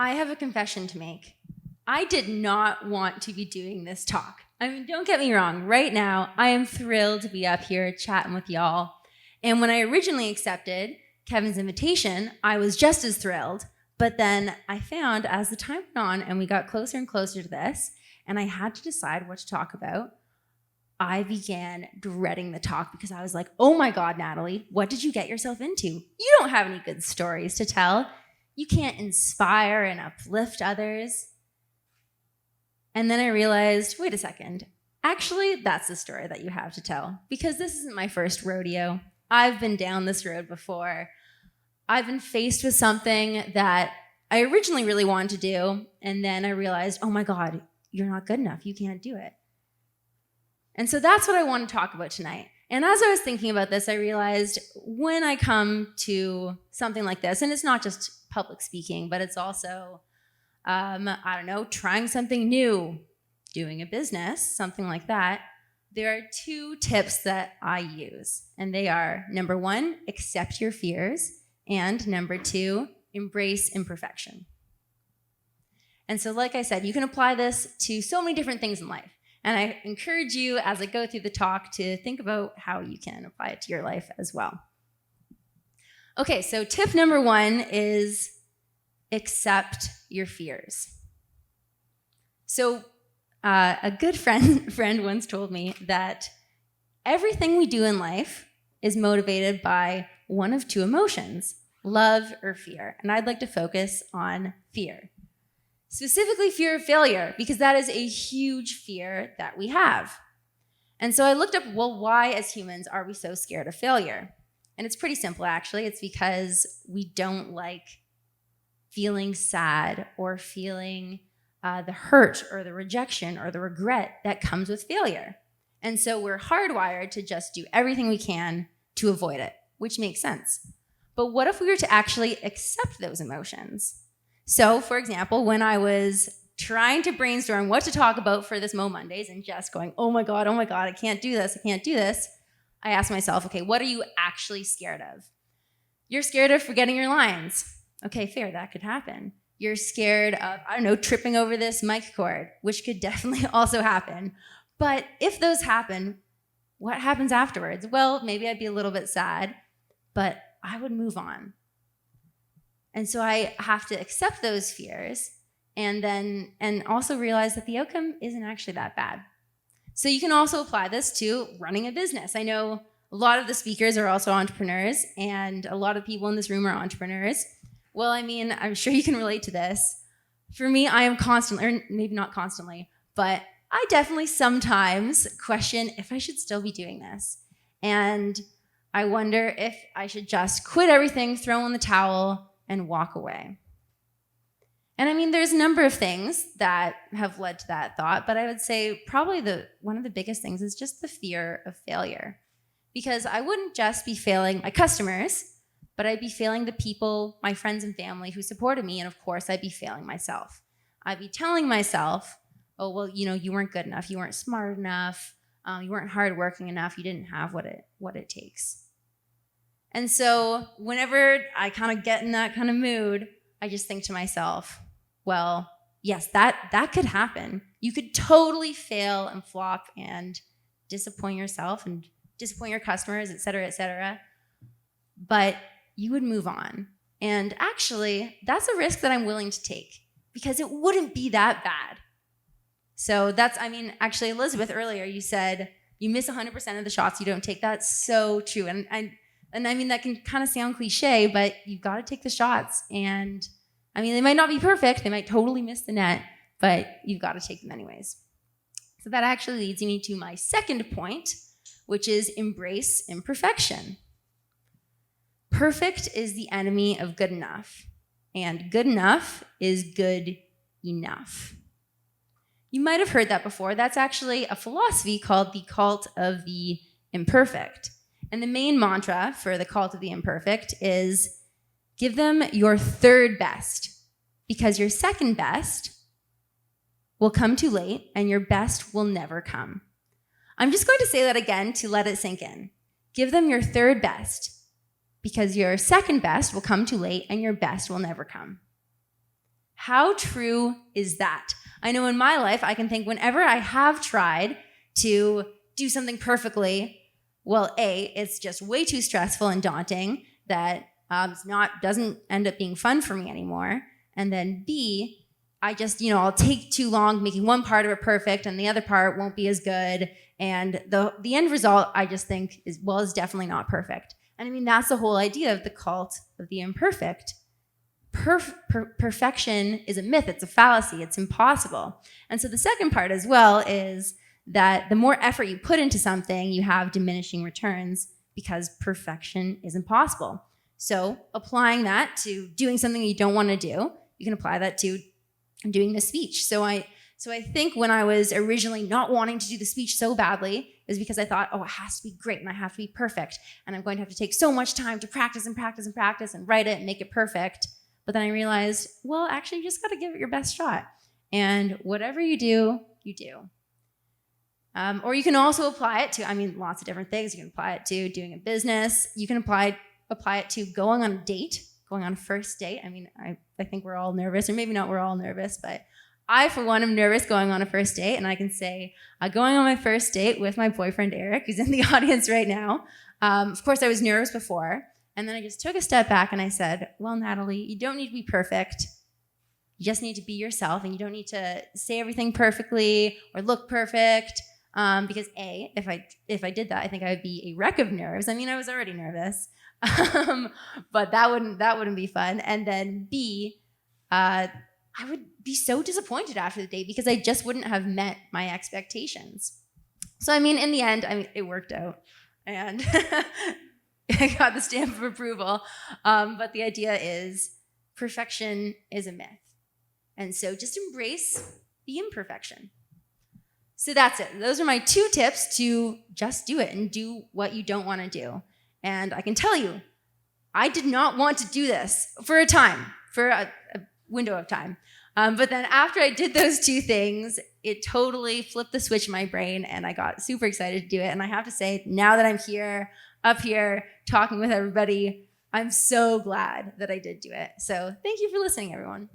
I have a confession to make. I did not want to be doing this talk. I mean, don't get me wrong. Right now, I am thrilled to be up here chatting with y'all. And when I originally accepted Kevin's invitation, I was just as thrilled. But then I found as the time went on and we got closer and closer to this, and I had to decide what to talk about, I began dreading the talk because I was like, oh my God, Natalie, what did you get yourself into? You don't have any good stories to tell. You can't inspire and uplift others. And then I realized, wait a second, actually, that's the story that you have to tell, because this isn't my first rodeo. I've been down this road before. I've been faced with something that I originally really wanted to do, and then I realized, oh my God, you're not good enough. You can't do it. And so that's what I want to talk about tonight. And as I was thinking about this, I realized when I come to something like this, and it's not just public speaking, but it's also, trying something new, doing a business, something like that, there are two tips that I use. And they are, number one, accept your fears, and number two, embrace imperfection. And so, like I said, you can apply this to so many different things in life. And I encourage you, as I go through the talk, to think about how you can apply it to your life as well. Okay, so tip number one is accept your fears. So a good friend once told me that everything we do in life is motivated by one of two emotions, love or fear. And I'd like to focus on fear. Specifically fear of failure, because that is a huge fear that we have. And so I looked up, well, why as humans are we so scared of failure? And it's pretty simple, actually. It's because we don't like feeling sad or feeling the hurt or the rejection or the regret that comes with failure. And so we're hardwired to just do everything we can to avoid it, which makes sense. But what if we were to actually accept those emotions? So, for example, when I was trying to brainstorm what to talk about for this MoMondays and just going, oh my God, I can't do this, I asked myself, okay, what are you actually scared of? You're scared of forgetting your lines. Okay, fair, that could happen. You're scared of, tripping over this mic cord, which could definitely also happen. But if those happen, what happens afterwards? Well, maybe I'd be a little bit sad, but I would move on. And so I have to accept those fears and also realize that the outcome isn't actually that bad. So you can also apply this to running a business. I know a lot of the speakers are also entrepreneurs, and a lot of people in this room are entrepreneurs. Well, I mean, I'm sure you can relate to this. For me, I am constantly, or maybe not constantly, but I definitely sometimes question if I should still be doing this. And I wonder if I should just quit everything, throw in the towel, and walk away. And I mean, there's a number of things that have led to that thought, but I would say probably one of the biggest things is just the fear of failure. Because I wouldn't just be failing my customers, but I'd be failing the people, my friends and family who supported me, and of course, I'd be failing myself. I'd be telling myself, oh, well, you weren't good enough, you weren't smart enough, you weren't hardworking enough, you didn't have what it takes. And so whenever I kind of get in that kind of mood, I just think to myself, well, yes, that could happen. You could totally fail and flop and disappoint yourself and disappoint your customers, et cetera, but you would move on. And actually, that's a risk that I'm willing to take because it wouldn't be that bad. So actually, Elizabeth, earlier you said you miss 100% of the shots you don't take. That's so true. And I mean, that can kind of sound cliche, but you've got to take the shots. And I mean, they might not be perfect. They might totally miss the net, but you've got to take them anyways. So that actually leads me to my second point, which is embrace imperfection. Perfect is the enemy of good enough, and good enough is good enough. You might have heard that before. That's actually a philosophy called the cult of the imperfect. And the main mantra for the cult of the imperfect is give them your third best, because your second best will come too late and your best will never come. I'm just going to say that again to let it sink in. Give them your third best, because your second best will come too late and your best will never come. How true is that? I know in my life, I can think whenever I have tried to do something perfectly, well, A, it's just way too stressful and daunting that doesn't end up being fun for me anymore. And then B, I just, I'll take too long making one part of it perfect and the other part won't be as good. And the end result, I just think is definitely not perfect. And I mean, that's the whole idea of the cult of the imperfect. Perfection is a myth. It's a fallacy. It's impossible. And so the second part as well is that the more effort you put into something, you have diminishing returns because perfection is impossible. So applying that to doing something you don't want to do, you can apply that to doing the speech. So I think when I was originally not wanting to do the speech so badly, it was because I thought, it has to be great and I have to be perfect. And I'm going to have to take so much time to practice and practice and practice and write it and make it perfect. But then I realized, actually, you just got to give it your best shot. And whatever you do, you do. Or you can also apply it to, lots of different things. You can apply it to doing a business. You can apply it to going on a date, going on a first date. I think we're all nervous, or maybe not we're all nervous, but I, for one, am nervous going on a first date. And I can say, going on my first date with my boyfriend, Eric, who's in the audience right now. Of course, I was nervous before. And then I just took a step back and I said, Natalie, you don't need to be perfect. You just need to be yourself, and you don't need to say everything perfectly or look perfect. Because A, if I did that, I think I would be a wreck of nerves. I was already nervous, but that wouldn't be fun. And then B, I would be so disappointed after the date because I just wouldn't have met my expectations. So in the end, it worked out, and I got the stamp of approval. But the idea is perfection is a myth, and so just embrace the imperfection. So that's it. Those are my 2 tips to just do it and do what you don't want to do. And I can tell you, I did not want to do this for a window of time. But then after I did those 2 things, it totally flipped the switch in my brain and I got super excited to do it. And I have to say, now that I'm up here, talking with everybody, I'm so glad that I did do it. So thank you for listening, everyone.